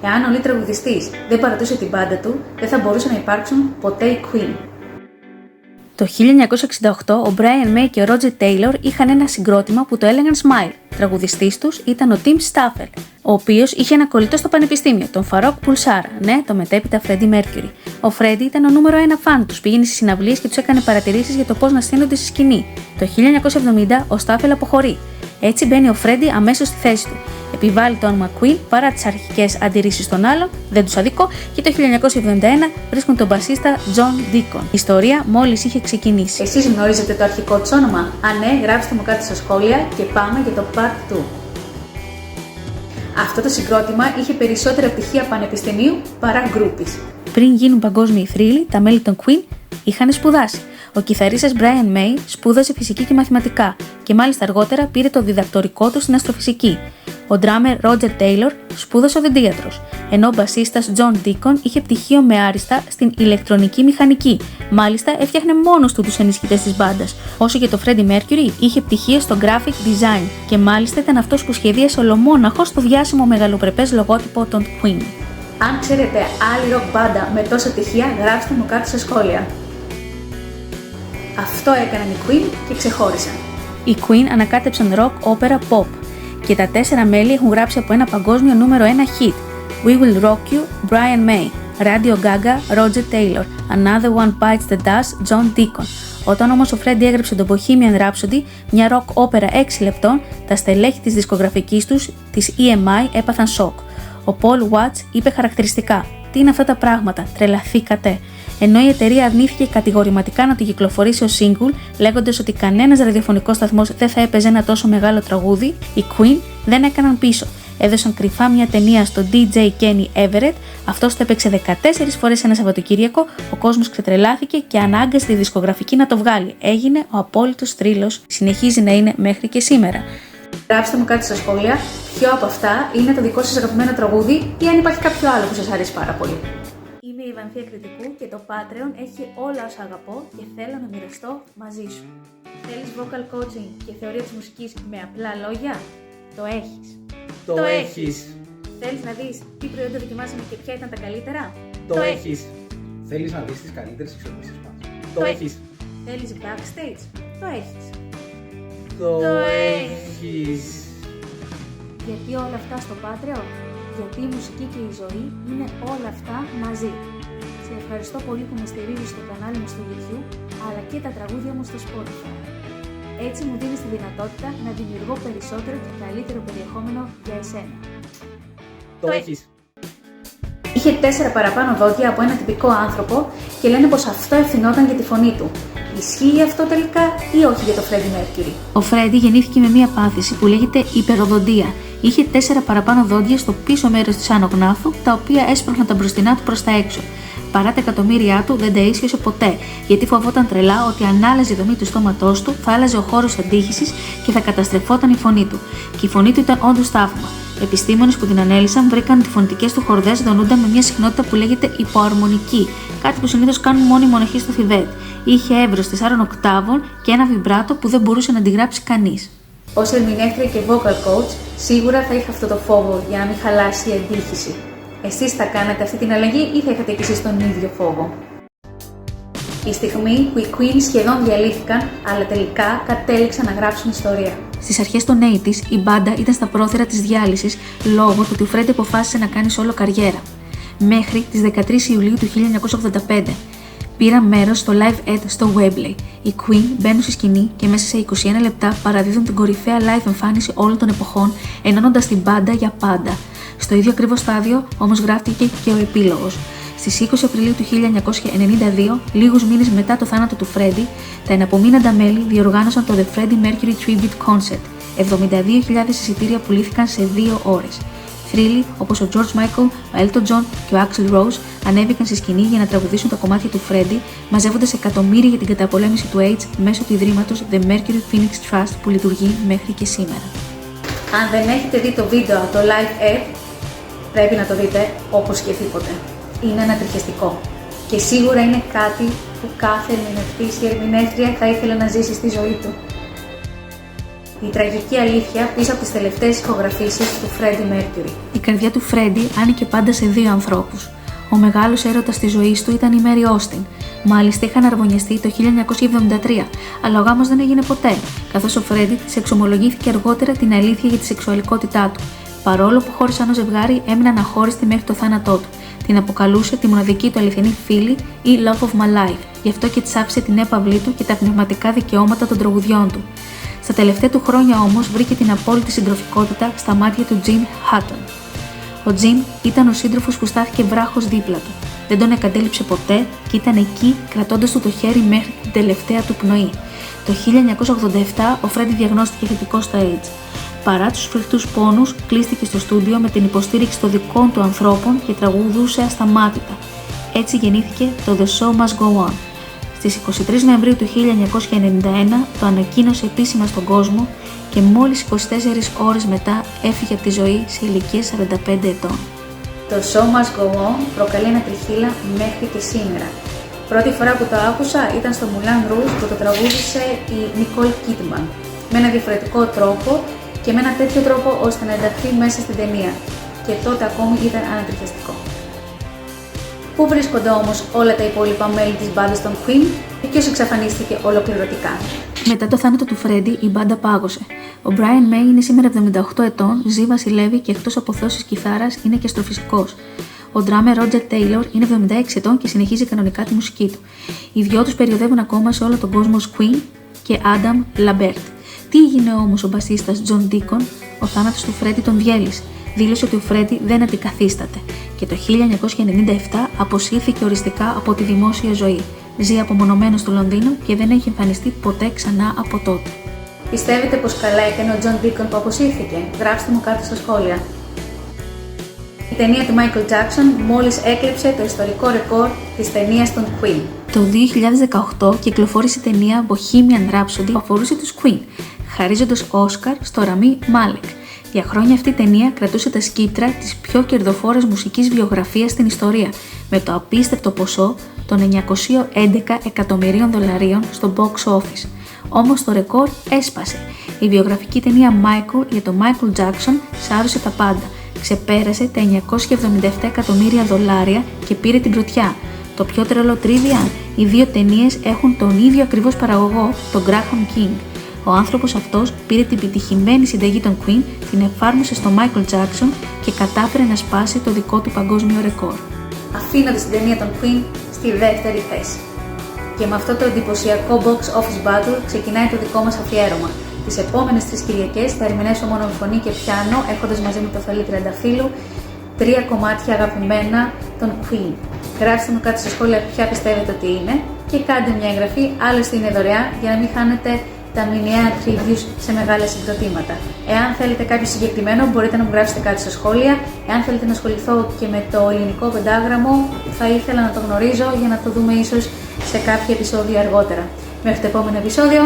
Εάν ο lead τραγουδιστής δεν παρατούσε την μπάντα του, δεν θα μπορούσαν να υπάρξουν ποτέ οι Queen. Το 1968 ο Brian May και ο Roger Taylor είχαν ένα συγκρότημα που το έλεγαν Smile. Τραγουδιστής τους ήταν ο Tim Staffel, ο οποίος είχε ένα κολλητό στο πανεπιστήμιο, τον Farouk Bulsara, ναι, το μετέπειτα Freddie Mercury. Ο Freddie ήταν ο νούμερο 1 φαν τους, πήγαινε στις συναυλίες και τους έκανε παρατηρήσεις για το πώς να στείνονται στη σκηνή. Το 1970 ο Staffel αποχωρεί. Έτσι μπαίνει ο Freddie αμέσως στη θέση του. Επιβάλλει το όνομα Queen παρά τις αρχικές αντιρρήσεις των άλλων, δεν τους αδικό, και το 1971 βρίσκουν τον μπασίστα John Deacon. Η ιστορία μόλις είχε ξεκινήσει. Εσείς γνωρίζετε το αρχικό του όνομα? Αν ναι, γράψτε μου κάτω στα σχόλια και πάμε για το Part 2. Αυτό το συγκρότημα είχε περισσότερα πτυχία πανεπιστημίου παρά γκρούπις. Πριν γίνουν παγκόσμιοι θρύλοι, τα μέλη των Queen είχαν σπουδάσει. Ο κιθαρίστας Brian May σπούδασε φυσική και μαθηματικά και μάλιστα αργότερα πήρε το διδακτορικό του στην αστροφυσική. Ο drummer Roger Taylor σπούδασε οδοντίατρος, ενώ ο μπασίστας John Deacon είχε πτυχίο με άριστα στην ηλεκτρονική μηχανική. Μάλιστα έφτιαχνε μόνος του τους ενισχυτές της μπάντας. Όσο για το Freddie Mercury, είχε πτυχίο στο graphic design και μάλιστα ήταν αυτός που σχεδίασε ολομόναχος το διάσημο μεγαλοπρεπές λογότυπο των Queen. Αν ξέρετε άλλη rock μπάντα με τόσα πτυχία, γράψτε μου κάτω στα σχόλια. Αυτό έκαναν οι Queen και ξεχώρισαν. Οι Queen ανακάτεψαν rock, opera, pop και τα 4 μέλη έχουν γράψει από ένα παγκόσμιο νούμερο 1 hit. We Will Rock You, Brian May, Radio Gaga, Roger Taylor, Another One Bites the Dust, John Deacon. Όταν όμως ο Freddie έγραψε το Bohemian Rhapsody, μια rock όπερα 6 λεπτών, τα στελέχη της δισκογραφικής τους, της EMI, έπαθαν σοκ. Ο Paul Watts είπε χαρακτηριστικά: «Τι είναι αυτά τα πράγματα, τρελαθήκατε». Ενώ η εταιρεία αρνήθηκε κατηγορηματικά να το κυκλοφορήσει ως single, λέγοντας ότι κανένας ραδιοφωνικός σταθμός δεν θα έπαιζε ένα τόσο μεγάλο τραγούδι, οι Queen δεν έκαναν πίσω. Έδωσαν κρυφά μια ταινία στο DJ Kenny Everett, αυτός το έπαιξε 14 φορές ένα Σαββατοκύριακο, ο κόσμος ξετρελάθηκε και ανάγκασε τη δισκογραφική να το βγάλει. Έγινε ο απόλυτος θρύλος, συνεχίζει να είναι μέχρι και σήμερα. Γράψτε μου κάτι στα σχόλια ποιο από αυτά είναι το δικό σας αγαπημένο τραγούδι ή αν υπάρχει κάποιο άλλο που σας αρέσει πάρα πολύ. Είμαι η Βανθία Κρητικού και το Patreon έχει όλα όσα αγαπώ και θέλω να μοιραστώ μαζί σου. Θέλεις vocal coaching και θεωρία της μουσικής με απλά λόγια? Το έχεις. Το έχεις. Θέλεις να δεις τι προϊόντα δοκιμάσαμε και ποια ήταν τα καλύτερα? Το έχεις. Θέλεις να δεις τις καλύτερες εξοπλίσεις μας? Το έχεις. Θέλεις backstage? Το έχεις. Το έχεις. Γιατί όλα αυτά στο Patreon? Γιατί η μουσική και η ζωή είναι όλα αυτά μαζί. Σε ευχαριστώ πολύ που με στηρίζεις στο κανάλι μου στο YouTube, αλλά και τα τραγούδια μου στο Spotify. Έτσι μου δίνεις τη δυνατότητα να δημιουργώ περισσότερο και καλύτερο περιεχόμενο για εσένα. Το έχεις. Είχε 4 παραπάνω δόντια από ένα τυπικό άνθρωπο και λένε πως αυτό ευθυνόταν για τη φωνή του. Ισχύει αυτό τελικά ή όχι για το Freddie Mercury? Ο Freddie γεννήθηκε με μία πάθηση που λέγεται υπεροδοντία. Είχε 4 παραπάνω δόντια στο πίσω μέρος της άνω γνάθου, τα οποία έσπρωχναν τα μπροστινά του προς τα έξω. Παρά τα εκατομμύρια του, δεν τα ίσχυσε ποτέ, γιατί φοβόταν τρελά ότι αν άλλαζε η δομή του στόματός του, θα άλλαζε ο χώρος αντίχησης και θα καταστρεφόταν η φωνή του. Και η φωνή του ήταν όντως θαύμα. Επιστήμονες που την ανέλυσαν βρήκαν ότι οι φωνητικές του χορδές δονούνταν με μια συχνότητα που λέγεται υποαρμονική, κάτι που συνήθως κάνουν μόνο οι μοναχοί στο Θιβέτ. Είχε εύρος 4 οκτάβων και ένα βιμπράτο που δεν μπορούσε να αντιγράψει κανείς. Ως ερμηνεύτρια και vocal coach, σίγουρα θα είχα αυτό το φόβο για να μην χαλάσει η αντίχηση. Εσείς θα κάνατε αυτή την αλλαγή ή θα είχατε κι εσείς τον ίδιο φόβο? Η στιγμή που οι Queen σχεδόν διαλύθηκαν, αλλά τελικά κατέληξαν να γράψουν ιστορία. Στις αρχές των 80's, η μπάντα ήταν στα πρόθυρα της διάλυσης λόγω του ότι ο Freddie αποφάσισε να κάνει solo καριέρα. Μέχρι τις 13 Ιουλίου του 1985. Πήραν μέρος στο Live Aid στο Wembley. Οι Queen μπαίνουν στη σκηνή και μέσα σε 21 λεπτά παραδίδουν την κορυφαία live εμφάνιση όλων των εποχών, ενώνοντας την μπάντα για πάντα. Στο ίδιο ακριβώς στάδιο όμως γράφτηκε και ο επίλογος. Στις 20 Απριλίου του 1992, λίγους μήνες μετά το θάνατο του Freddie, τα εναπομείναντα μέλη διοργάνωσαν το The Freddie Mercury Tribute Concert. 72.000 εισιτήρια πουλήθηκαν σε 2 ώρες. Θρύλοι όπως ο George Michael, ο Elton John και ο Axl Rose ανέβηκαν στη σκηνή για να τραγουδήσουν τα κομμάτια του Freddie, μαζεύοντας εκατομμύρια για την καταπολέμηση του AIDS μέσω του ιδρύματος The Mercury Phoenix Trust που λειτουργεί μέχρι και σήμερα. Αν δεν έχετε δει το βίντεο από το Live Aid, πρέπει να το δείτε όπως και τίποτε. Είναι ανατριχιαστικό. Και σίγουρα είναι κάτι που κάθε ερμηνευτής ή ερμηνεύτρια θα ήθελε να ζήσει στη ζωή του. Η τραγική αλήθεια πίσω από τις τελευταίες ηχογραφήσεις του Freddie Mercury. η καρδιά του Φρέντι άνοικε πάντα σε δύο ανθρώπους. Ο μεγάλος έρωτας της ζωής του ήταν η Μέρι Όστιν. Μάλιστα είχαν αρμονιαστεί το 1973, αλλά ο γάμος δεν έγινε ποτέ, καθώς ο Φρέντι της εξομολογήθηκε αργότερα την αλήθεια για τη σεξουαλικότητά του. Παρόλο που χώρισαν ως ζευγάρι, έμειναν αχώριστοι μέχρι το θάνατό του. Την αποκαλούσε τη μοναδική του αληθινή φίλη ή Love of my life, γι' αυτό και της άφησε την έπαυλή του και τα πνευματικά δικαιώματα των τραγουδιών του. Στα τελευταία του χρόνια όμως βρήκε την απόλυτη συντροφικότητα στα μάτια του Jim Hutton. Ο Jim ήταν ο σύντροφος που στάθηκε βράχος δίπλα του. Δεν τον εγκατέλειψε ποτέ και ήταν εκεί κρατώντας του το χέρι μέχρι την τελευταία του πνοή. Το 1987 ο Φρέντι διαγνώστηκε θετικό στα AIDS. Παρά τους φρικτούς πόνους, κλείστηκε στο στούντιο με την υποστήριξη των δικών του ανθρώπων και τραγουδούσε ασταμάτητα. Έτσι γεννήθηκε το The Show Must Go On. Στις 23 Νοεμβρίου του 1991 το ανακοίνωσε επίσημα στον κόσμο και μόλις 24 ώρες μετά έφυγε από τη ζωή σε ηλικία 45 ετών. Το Show Must Go On προκαλεί ένα τριχύλα μέχρι και σήμερα. Πρώτη φορά που το άκουσα ήταν στο Moulin Rouge που το τραγούδισε η Nicole Kidman με ένα διαφορετικό τρόπο και με ένα τέτοιο τρόπο ώστε να ενταχθεί μέσα στην ταινία. Και τότε ακόμη ήταν ανατριχιαστικό. Πού βρίσκονται όμως όλα τα υπόλοιπα μέλη της μπάντας των Queen και ποιος εξαφανίστηκε ολοκληρωτικά? Μετά το θάνατο του Φρέντι, η μπάντα πάγωσε. Ο Brian May είναι σήμερα 78 ετών, ζει, βασιλεύει και εκτός από θώσεις κιθάρας είναι και αστροφυσικός. Ο drummer Roger Taylor είναι 76 ετών και συνεχίζει κανονικά τη μουσική του. Οι δυο τους περιοδεύουν ακόμα σε όλο τον κόσμο ως Queen και Adam Lambert. Τι έγινε όμως ο μπασίστας John Deacon? Ο θάνατος του Φρέντι τον διέλυσε. Δήλωσε ότι ο Φρέντι δεν αντικαθίσταται και το 1997 αποσύρθηκε οριστικά από τη δημόσια ζωή. Ζει απομονωμένος στο Λονδίνο και δεν έχει εμφανιστεί ποτέ ξανά από τότε. Πιστεύετε πως καλά έκανε ο John Deacon που αποσύρθηκε? Γράψτε μου κάτω στα σχόλια. Η ταινία του Michael Jackson μόλις έκλεψε το ιστορικό ρεκόρ της ταινίας των Queen. Το 2018 κυκλοφόρησε η ταινία Bohemian Rhapsody που αφορούσε τους Queen, χαρίζοντας Όσκαρ στο Ραμί Μάλεκ. Για χρόνια αυτή η ταινία κρατούσε τα σκύπτρα της πιο κερδοφόρας μουσικής βιογραφίας στην ιστορία, με το απίστευτο ποσό των 911 εκατομμυρίων δολαρίων στο box office. Όμως το ρεκόρ έσπασε. Η βιογραφική ταινία Michael για τον Michael Jackson σάρωσε τα πάντα. Ξεπέρασε τα 977 εκατομμύρια δολάρια και πήρε την πρωτιά. Το πιο τρελό τρίβια, οι δύο ταινίες έχουν τον ίδιο ακριβώς παραγωγό, τον Graham King. Ο άνθρωπος αυτός πήρε την επιτυχημένη συνταγή των Queen, την εφάρμοσε στο Michael Jackson και κατάφερε να σπάσει το δικό του παγκόσμιο ρεκόρ. Αφήνοντας την ταινία των Queen στη δεύτερη θέση. Και με αυτό το εντυπωσιακό box office battle ξεκινάει το δικό μας αφιέρωμα. Τις επόμενες 3 Κυριακές θα ερμηνεύσω μόνο με φωνή και πιάνο, έχοντας μαζί μου το Φελή Τριανταφύλου 3 κομμάτια αγαπημένα των Queen. Γράψτε μου κάτω στα σχόλια ποια πιστεύετε ότι είναι και κάντε μια εγγραφή, άλλωστε είναι δωρεάν για να μην χάνετε τα μηνιαία previews σε μεγάλα συγκροτήματα. Εάν θέλετε κάποιο συγκεκριμένο, μπορείτε να μου γράψετε κάτω στα σχόλια. Εάν θέλετε να ασχοληθώ και με το ελληνικό πεντάγραμμο, θα ήθελα να το γνωρίζω για να το δούμε ίσως σε κάποιο επεισόδιο αργότερα. Μέχρι το επόμενο επεισόδιο.